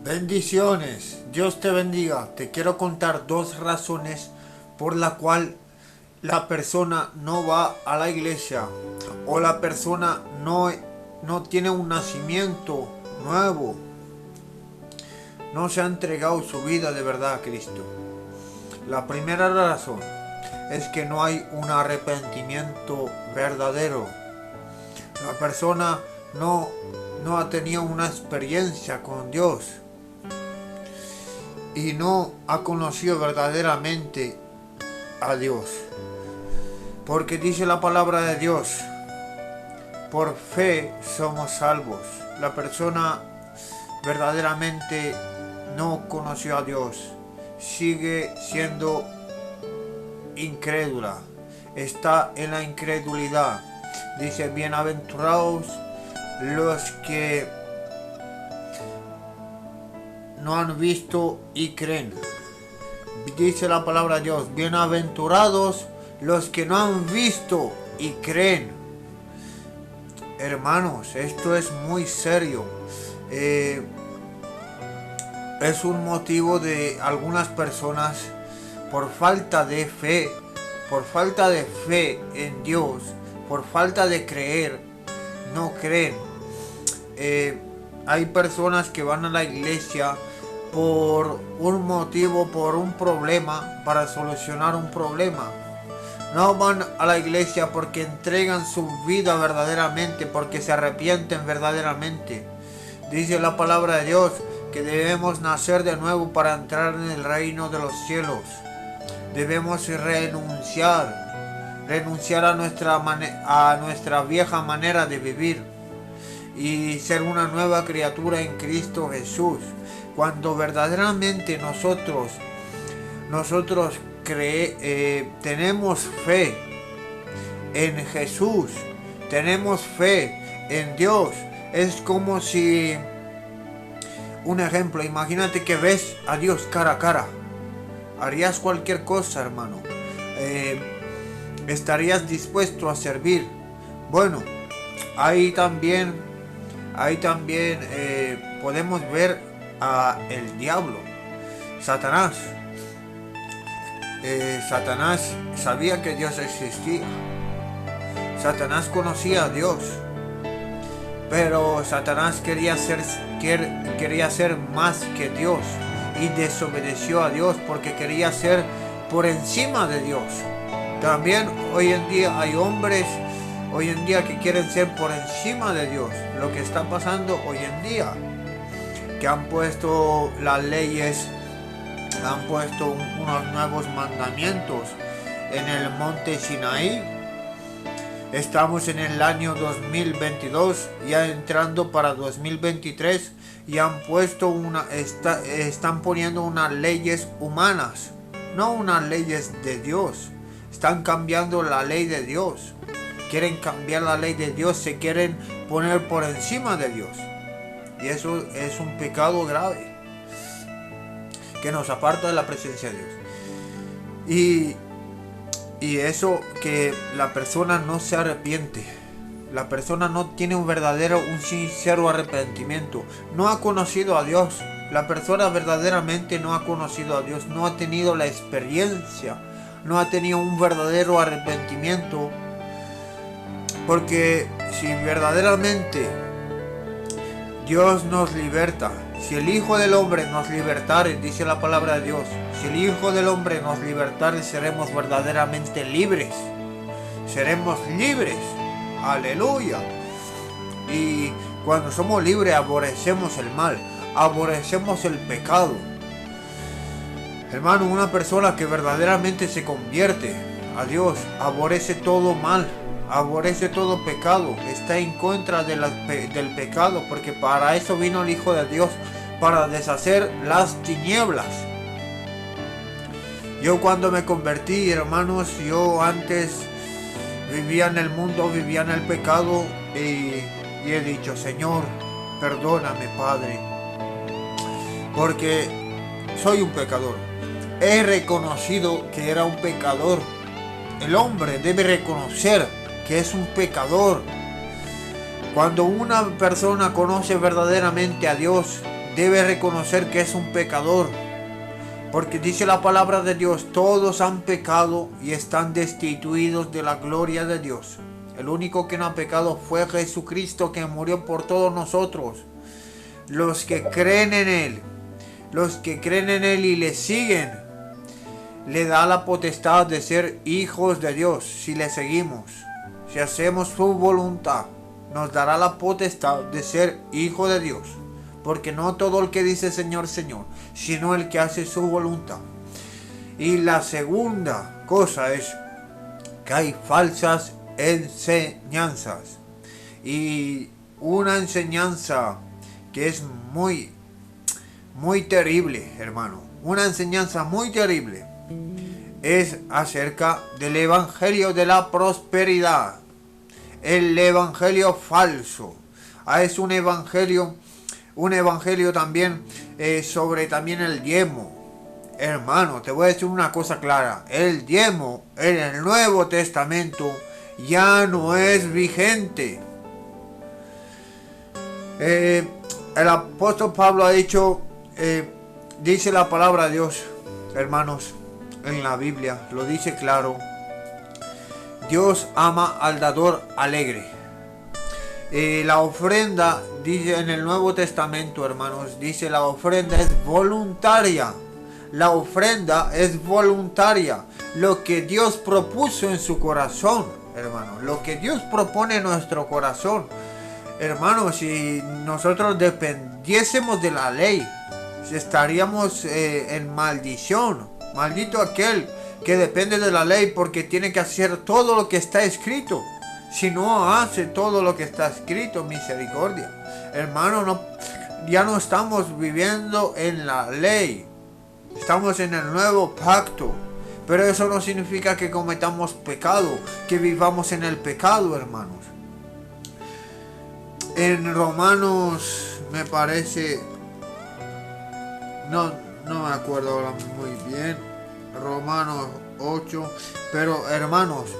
Bendiciones, Dios te bendiga. Te quiero contar dos razones por la cual la persona no va a la iglesia o la persona no tiene un nacimiento nuevo, no se ha entregado su vida de verdad a Cristo. La primera razón es que no hay un arrepentimiento verdadero. La persona no ha tenido una experiencia con Dios y no ha conocido verdaderamente a Dios. Porque dice la palabra de Dios, por fe somos salvos. La persona verdaderamente no conoció a Dios, sigue siendo incrédula, está en la incredulidad. Dice, bienaventurados los que no han visto y creen. Dice la palabra de Dios, bienaventurados los que no han visto y creen. Hermanos, esto es muy serio. Es un motivo de algunas personas por falta de fe en Dios, por falta de creer, no creen. Hay personas que van a la iglesia por un motivo, por un problema, para solucionar un problema. No van a la iglesia porque entregan su vida verdaderamente, porque se arrepienten verdaderamente. Dice la palabra de Dios que debemos nacer de nuevo para entrar en el reino de los cielos. Debemos renunciar a nuestra vieja manera de vivir y ser una nueva criatura en Cristo Jesús. Cuando verdaderamente nosotros tenemos fe en Jesús, tenemos fe en Dios, es como si, un ejemplo, imagínate que ves a Dios cara a cara, harías cualquier cosa, hermano, estarías dispuesto a servir. Bueno, ahí también podemos ver a el diablo, Satanás. Satanás sabía que Dios existía. Satanás conocía a Dios. Pero Satanás quería ser más que Dios. Y desobedeció a Dios porque quería ser por encima de Dios. También hoy en día hay hombres que quieren ser por encima de Dios. Lo que está pasando hoy en día, que han puesto las leyes, han puesto unos nuevos mandamientos en el monte Sinaí. Estamos en el año 2022, ya entrando para 2023, y han puesto están poniendo unas leyes humanas, no unas leyes de Dios. Están cambiando la ley de Dios. Quieren cambiar la ley de Dios, se quieren poner por encima de Dios. Y eso es un pecado grave que nos aparta de la presencia de Dios. Y eso, que la persona no se arrepiente. La persona no tiene un sincero arrepentimiento. No ha conocido a Dios. La persona verdaderamente no ha conocido a Dios. No ha tenido la experiencia. No ha tenido un verdadero arrepentimiento. Porque si verdaderamente Dios nos liberta, si el Hijo del Hombre nos libertare, dice la palabra de Dios, si el Hijo del Hombre nos libertare, seremos verdaderamente libres. Seremos libres. Aleluya. Y cuando somos libres, aborrecemos el mal, aborrecemos el pecado. Hermano, una persona que verdaderamente se convierte a Dios, aborrece todo mal, aborrece todo pecado, está en contra del pecado, porque para eso vino el Hijo de Dios, para deshacer las tinieblas. Yo cuando me convertí, hermanos, yo antes vivía en el mundo, vivía en el pecado, y he dicho, Señor, perdóname, Padre, porque soy un pecador. He reconocido que era un pecador. El hombre debe reconocer que es un pecador. Cuando una persona conoce verdaderamente a Dios, debe reconocer que es un pecador. Porque dice la palabra de Dios, todos han pecado y están destituidos de la gloria de Dios. El único que no ha pecado fue Jesucristo, que murió por todos nosotros. Los que creen en Él, y le siguen, le da la potestad de ser hijos de Dios. Si le seguimos, si hacemos su voluntad, nos dará la potestad de ser hijo de Dios. Porque no todo el que dice Señor, Señor, sino el que hace su voluntad. Y la segunda cosa es que hay falsas enseñanzas. Y una enseñanza que es muy terrible, hermano. Una enseñanza muy terrible es acerca del evangelio de la prosperidad. El evangelio falso. Es un evangelio también sobre también el diezmo. Hermano, te voy a decir una cosa clara. El diezmo en el Nuevo Testamento ya no es vigente. El apóstol Pablo ha dicho, dice la palabra de Dios, hermanos, en la Biblia, lo dice claro. Dios ama al dador alegre. La ofrenda, dice en el Nuevo Testamento, hermanos, dice la ofrenda es voluntaria. La ofrenda es voluntaria. Lo que Dios propuso en su corazón, hermanos, lo que Dios propone en nuestro corazón. Hermanos, si nosotros dependiésemos de la ley, estaríamos en maldición. Maldito aquel que depende de la ley, porque tiene que hacer todo lo que está escrito. Si no hace todo lo que está escrito, misericordia. Hermano, ya no estamos viviendo en la ley. Estamos en el nuevo pacto. Pero eso no significa que cometamos pecado, que vivamos en el pecado, hermanos. En Romanos, me parece, no me acuerdo ahora muy bien, Romanos 8, pero hermanos,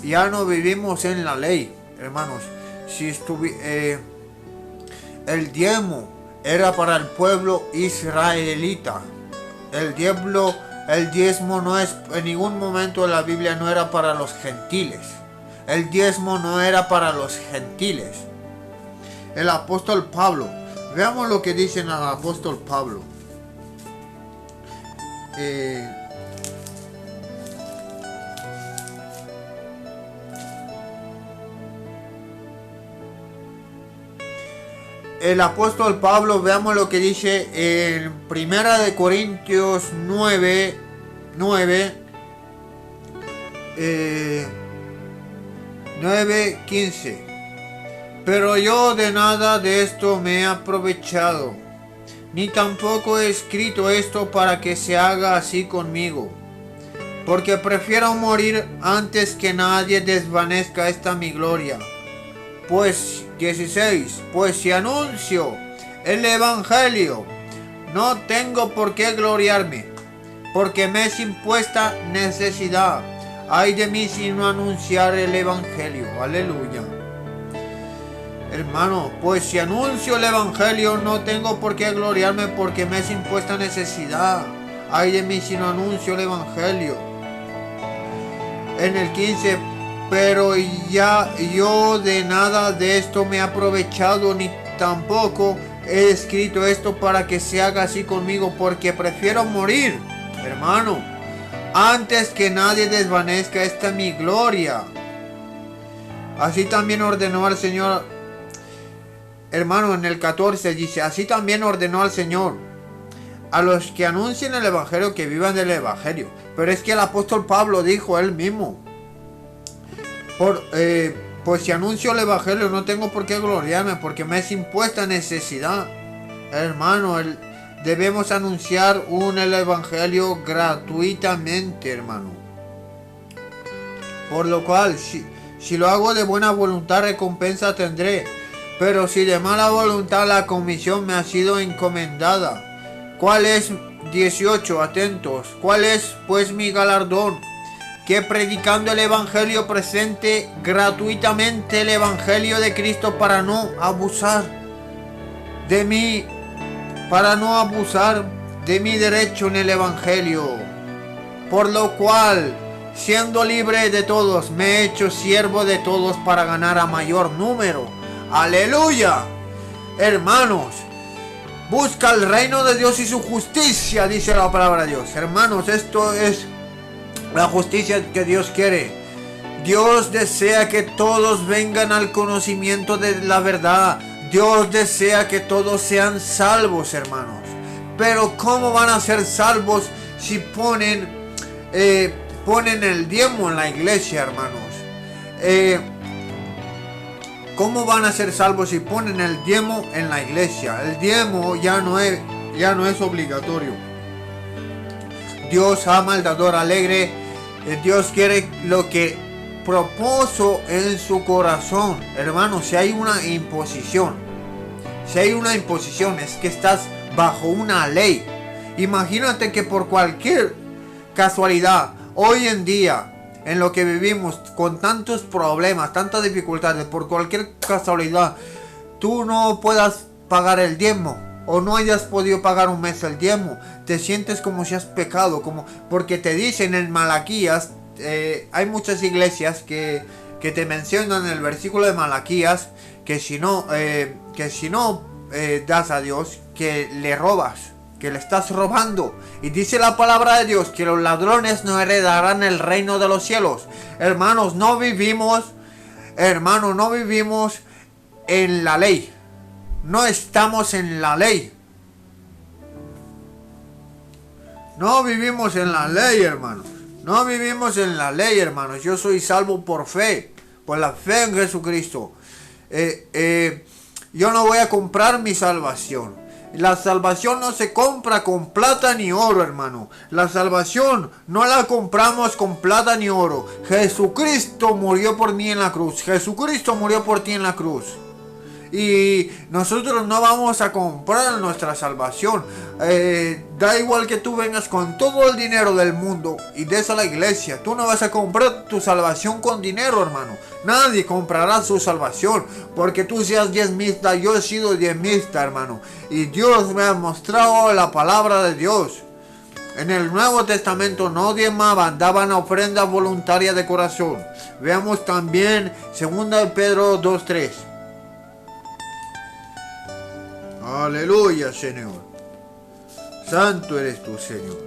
ya no vivimos en la ley, hermanos. Si el diezmo era para el pueblo israelita. El diezmo no es, en ningún momento de la Biblia no era para los gentiles. El diezmo no era para los gentiles. El apóstol Pablo, veamos lo que dice el apóstol Pablo. El apóstol Pablo, veamos lo que dice en 1 Corintios 9:15. Pero yo de nada de esto me he aprovechado, ni tampoco he escrito esto para que se haga así conmigo, porque prefiero morir antes que nadie desvanezca esta mi gloria. Pues 16, pues si anuncio el evangelio, no tengo por qué gloriarme, porque me es impuesta necesidad. Ay de mí si no anunciar el evangelio. Aleluya. Hermano, pues si anuncio el evangelio, no tengo por qué gloriarme, porque me es impuesta necesidad. Ay de mí si no anuncio el evangelio. En el 15, pero ya yo de nada de esto me he aprovechado, ni tampoco he escrito esto para que se haga así conmigo, porque prefiero morir, hermano, antes que nadie desvanezca esta mi gloria. Así también ordenó al Señor, hermano, en el 14 dice, así también ordenó al Señor a los que anuncien el evangelio que vivan del evangelio. Pero es que el apóstol Pablo dijo él mismo, pues si anuncio el evangelio no tengo por qué gloriarme, porque me es impuesta necesidad. Hermano, debemos anunciar el evangelio gratuitamente, hermano. Por lo cual, si lo hago de buena voluntad, recompensa tendré. Pero si de mala voluntad, la comisión me ha sido encomendada. ¿Cuál es? 18, atentos. ¿Cuál es pues mi galardón? Que predicando el evangelio presente gratuitamente el evangelio de Cristo, para no abusar de mí para no abusar de mi derecho en el Evangelio, por lo cual, siendo libre de todos, me he hecho siervo de todos para ganar a mayor número. ¡Aleluya! Hermanos, busca el reino de Dios y su justicia, dice la palabra de Dios. Hermanos, esto es la justicia que Dios quiere. Dios desea que todos vengan al conocimiento de la verdad. Dios desea que todos sean salvos, hermanos. Pero ¿cómo van a ser salvos si ponen el diezmo en la iglesia, hermanos? ¿Cómo van a ser salvos si ponen el diezmo en la iglesia? El diezmo ya no es obligatorio. Dios ama al dador alegre. Dios quiere lo que propuso en su corazón. Hermanos, si hay una imposición, es que estás bajo una ley. Imagínate que por cualquier casualidad, hoy en día, en lo que vivimos, con tantos problemas, tantas dificultades, por cualquier casualidad, tú no puedas pagar el diezmo, o no hayas podido pagar un mes el diezmo, te sientes como si has pecado, porque te dicen en Malaquías, hay muchas iglesias que te mencionan en el versículo de Malaquías, que si no das a Dios, que le robas, que le estás robando. Y dice la palabra de Dios que los ladrones no heredarán el reino de los cielos. Hermanos, no vivimos en la ley. No estamos en la ley. No vivimos en la ley, hermanos. No vivimos en la ley, hermanos. Yo soy salvo por fe, por la fe en Jesucristo. Yo no voy a comprar mi salvación. La salvación no se compra con plata ni oro, hermano. La salvación no la compramos con plata ni oro. Jesucristo murió por mí en la cruz. Jesucristo murió por ti en la cruz. Y nosotros no vamos a comprar nuestra salvación. Da igual que tú vengas con todo el dinero del mundo y des a la iglesia. Tú no vas a comprar tu salvación con dinero, hermano. Nadie comprará su salvación porque tú seas diezmista. Yo he sido diezmista, hermano. Y Dios me ha mostrado la palabra de Dios. En el Nuevo Testamento no diezmaban, daban ofrenda voluntaria de corazón. Veamos también 2 de Pedro 2:3. Aleluya, Señor. Santo eres tú, Señor.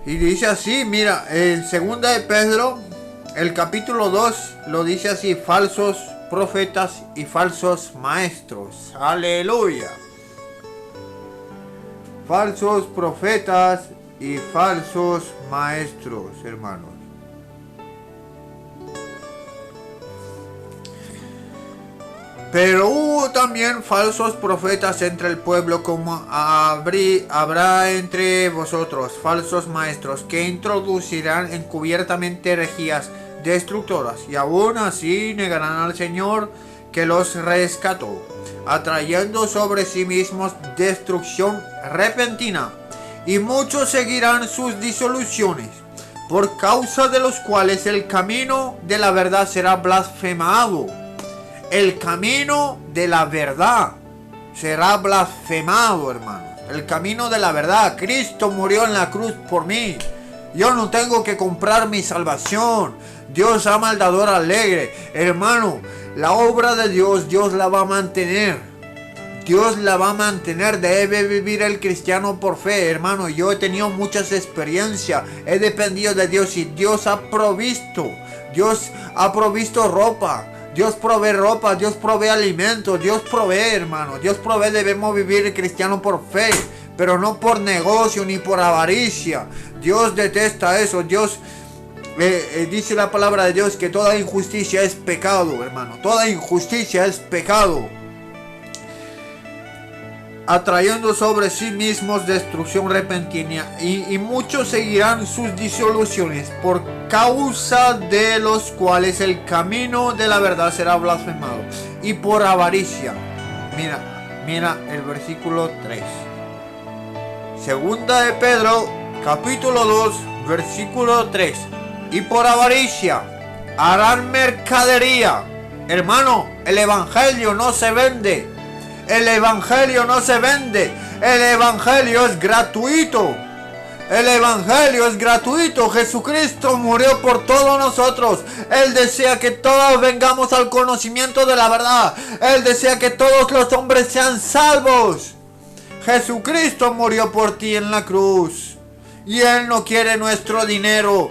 Y dice así, mira, en 2 de Pedro, el capítulo 2, lo dice así: falsos profetas y falsos maestros. Aleluya. Falsos profetas y falsos maestros, hermanos. Pero hubo también falsos profetas entre el pueblo, como habrá entre vosotros falsos maestros que introducirán encubiertamente herejías destructoras, y aún así negarán al Señor que los rescató, atrayendo sobre sí mismos destrucción repentina. Y muchos seguirán sus disoluciones, por causa de los cuales el camino de la verdad será blasfemado. El camino de la verdad será blasfemado, hermanos. El camino de la verdad. Cristo murió en la cruz por mí. Yo no tengo que comprar mi salvación. Dios ama al dador alegre. Hermano, la obra de Dios, Dios la va a mantener. Dios la va a mantener. Debe vivir el cristiano por fe, hermano. Yo he tenido muchas experiencias. He dependido de Dios y Dios ha provisto. Dios ha provisto ropa. Dios provee ropa, Dios provee alimento, Dios provee, hermano. Dios provee, debemos vivir el cristiano por fe, pero no por negocio ni por avaricia. Dios detesta eso. Dios dice la palabra de Dios que toda injusticia es pecado, hermano. Toda injusticia es pecado, atrayendo sobre sí mismos destrucción repentina, y muchos seguirán sus disoluciones, por causa de los cuales el camino de la verdad será blasfemado, y por avaricia. Mira el versículo 3. Segunda de Pedro, capítulo 2, versículo 3. Y por avaricia harán mercadería. Hermano, el evangelio no se vende. El evangelio no se vende. El evangelio es gratuito. El evangelio es gratuito. Jesucristo murió por todos nosotros. Él desea que todos vengamos al conocimiento de la verdad. Él desea que todos los hombres sean salvos. Jesucristo murió por ti en la cruz. Y Él no quiere nuestro dinero.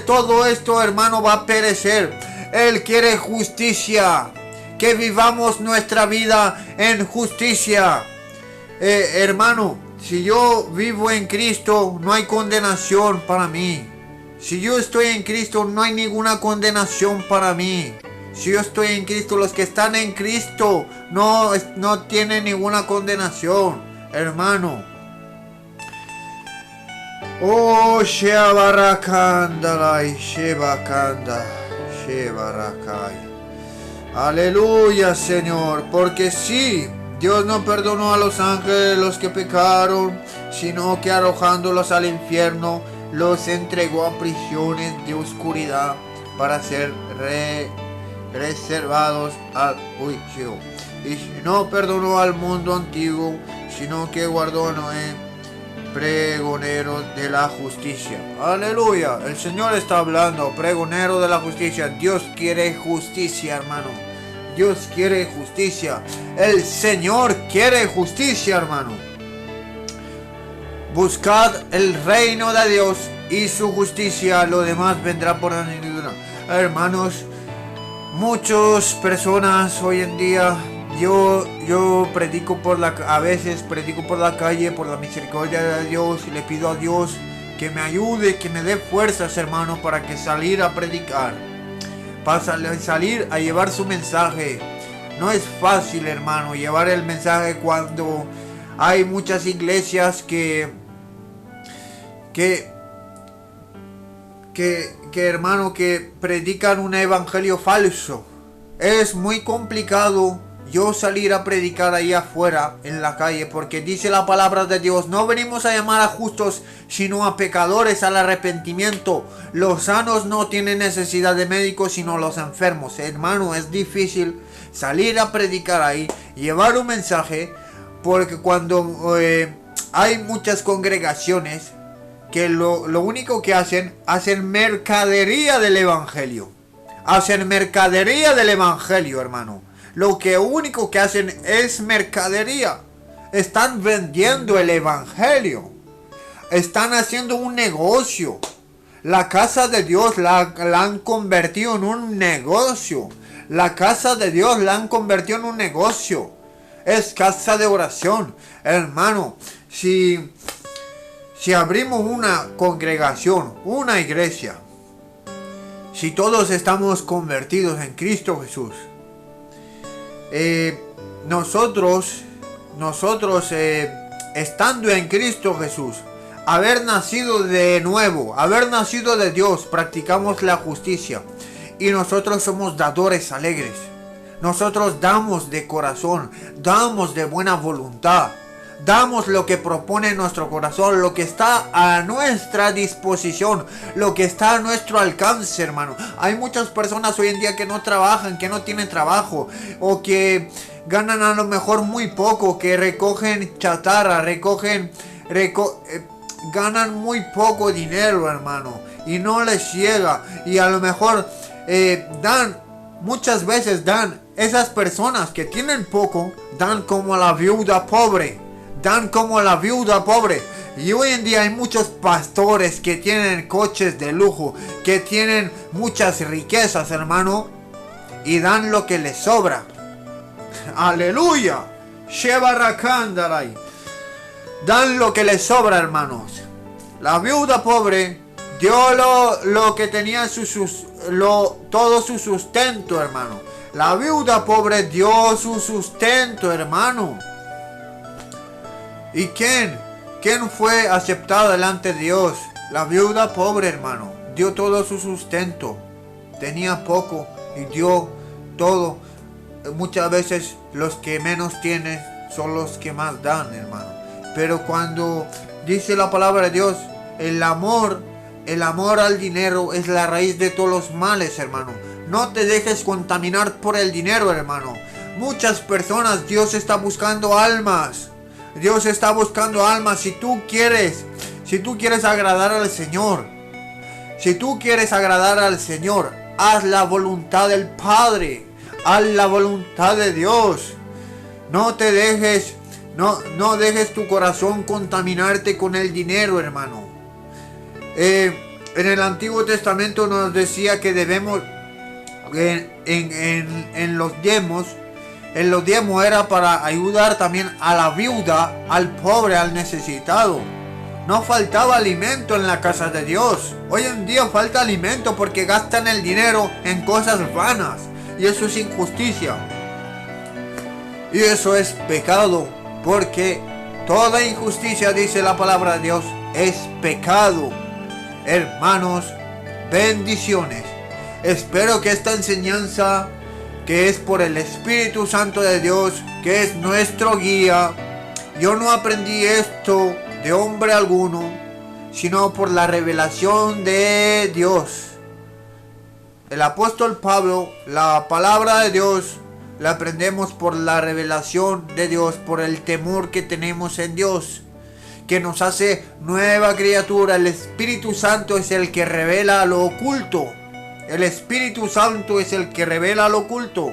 Todo esto, hermano, va a perecer. Él quiere justicia. Que vivamos nuestra vida en justicia. Hermano, si yo vivo en Cristo, no hay condenación para mí. Si yo estoy en Cristo, no hay ninguna condenación para mí. Si yo estoy en Cristo, los que están en Cristo no tienen ninguna condenación, hermano. Oh, Shebarakandalai, Shebakanda, Shebarakai. Aleluya, Señor, porque sí, Dios no perdonó a los ángeles los que pecaron, sino que arrojándolos al infierno, los entregó a prisiones de oscuridad para ser reservados al juicio. Y no perdonó al mundo antiguo, sino que guardó a Noé, pregonero de la justicia. Aleluya, el Señor está hablando, pregonero de la justicia. Dios quiere justicia, hermano. Dios quiere justicia. El Señor quiere justicia, hermano. Buscad el reino de Dios y su justicia, lo demás vendrá por añadidura. Hermanos, muchas personas hoy en día, yo predico a veces predico por la calle, por la misericordia de Dios, y le pido a Dios que me ayude, que me dé fuerzas, hermano, para que salir a predicar, para salir a llevar su mensaje. No es fácil, hermano, llevar el mensaje cuando hay muchas iglesias que hermano, que predican un evangelio falso. Es muy complicado yo salir a predicar ahí afuera en la calle, porque dice la palabra de Dios: no venimos a llamar a justos, sino a pecadores al arrepentimiento. Los sanos no tienen necesidad de médicos, sino los enfermos. Hermano, es difícil salir a predicar ahí, llevar un mensaje, porque cuando hay muchas congregaciones que lo único que hacen mercadería del evangelio. Hacen mercadería del evangelio, hermano. Lo único que hacen es mercadería. Están vendiendo el evangelio. Están haciendo un negocio. La casa de Dios la han convertido en un negocio. La casa de Dios la han convertido en un negocio. Es casa de oración. Hermano, si abrimos una congregación, una iglesia, si todos estamos convertidos en Cristo Jesús, nosotros estando en Cristo Jesús, haber nacido de nuevo, haber nacido de Dios, practicamos la justicia, y nosotros somos dadores alegres. Nosotros damos de corazón, damos de buena voluntad, damos lo que propone nuestro corazón, lo que está a nuestra disposición, lo que está a nuestro alcance, hermano. Hay muchas personas hoy en día que no trabajan, que no tienen trabajo, o que ganan a lo mejor muy poco, que recogen chatarra, ganan muy poco dinero, hermano, y no les llega, y a lo mejor muchas veces esas personas que tienen poco, dan como la viuda pobre. Dan como la viuda pobre. Y hoy en día hay muchos pastores que tienen coches de lujo, que tienen muchas riquezas, hermano, y dan lo que les sobra. Aleluya. Shebarakandalai. Dan lo que les sobra, hermanos. La viuda pobre dio lo que tenía todo su sustento, hermano. La viuda pobre dio su sustento, hermano. ¿Y quién fue aceptado delante de Dios? La viuda pobre, hermano. Dio todo su sustento. Tenía poco y dio todo. Muchas veces los que menos tienen son los que más dan, hermano. Pero cuando dice la palabra de Dios, el amor al dinero es la raíz de todos los males, hermano. No te dejes contaminar por el dinero, hermano. Muchas personas, Dios está buscando almas. Dios está buscando almas. Si tú quieres agradar al Señor, haz la voluntad del Padre, haz la voluntad de Dios. No dejes tu corazón contaminarte con el dinero, hermano. En el Antiguo Testamento nos decía que debemos, en los diezmos era para ayudar también a la viuda, al pobre, al necesitado. No faltaba alimento en la casa de Dios. Hoy en día falta alimento porque gastan el dinero en cosas vanas. Y eso es injusticia. Y eso es pecado. Porque toda injusticia, dice la palabra de Dios, es pecado. Hermanos, bendiciones. Espero que esta enseñanza, que es por el Espíritu Santo de Dios, que es nuestro guía. Yo no aprendí esto de hombre alguno, sino por la revelación de Dios. El apóstol Pablo, la palabra de Dios, la aprendemos por la revelación de Dios, por el temor que tenemos en Dios, que nos hace nueva criatura. El Espíritu Santo es el que revela lo oculto. El Espíritu Santo es el que revela lo oculto.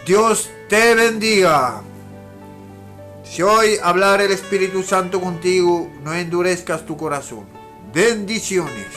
Dios te bendiga. Si hoy hablar el Espíritu Santo contigo, no endurezcas tu corazón. Bendiciones.